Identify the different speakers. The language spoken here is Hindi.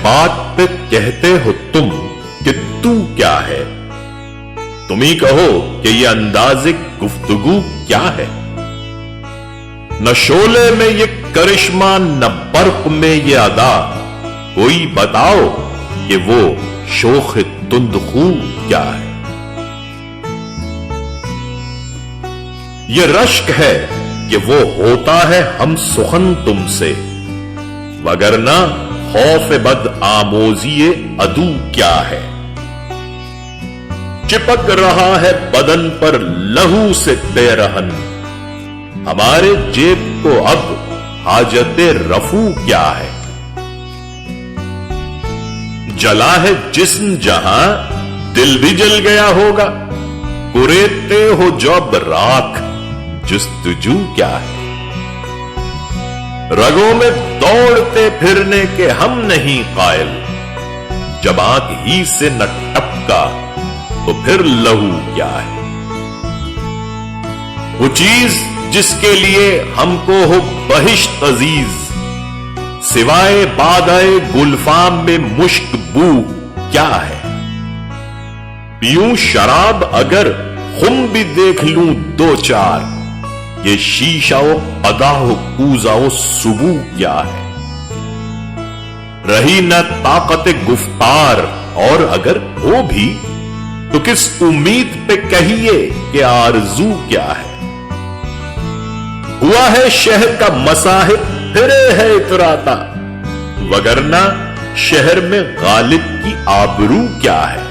Speaker 1: बात पे कहते हो तुम कि तू क्या है? तुम ही कहो कि ये अंदाज़े गुफ्तगू क्या है? न शोले में ये करिश्मा न बर्क में ये अदा, कोई बताओ कि वो शोख तुंदखू क्या है? ये रश्क है कि वो होता है हम सुखन तुमसे, वगरना खौफ बद आमोजिए अदू क्या है? चिपक रहा है बदन पर लहू से बेरहन, हमारे जेब को अब हाजते रफू क्या है? जला है जिस्म जहां दिल भी जल गया होगा, कुरेदते हो जब राख जुस्तजू क्या है? रगों में दौड़ते फिरने के हम नहीं कायल, जब आंख ही से न टपका तो फिर लहू क्या है? वो चीज जिसके लिए हमको हो बहिश्त अजीज, सिवाय बादाए गुलफाम में मुश्क बू क्या है? पीऊं शराब अगर खुम भी देख लूं दो चार, ये शीशाओ अदाहो कूजाओ सुबू क्या है? रही न ताकत गुफ्तार, और अगर हो भी तो किस उम्मीद पे कहिए कि आरजू क्या है? हुआ है शहर का मसाहिब फिरे है इतराता, वगरना शहर में गालिब की आबरू क्या है?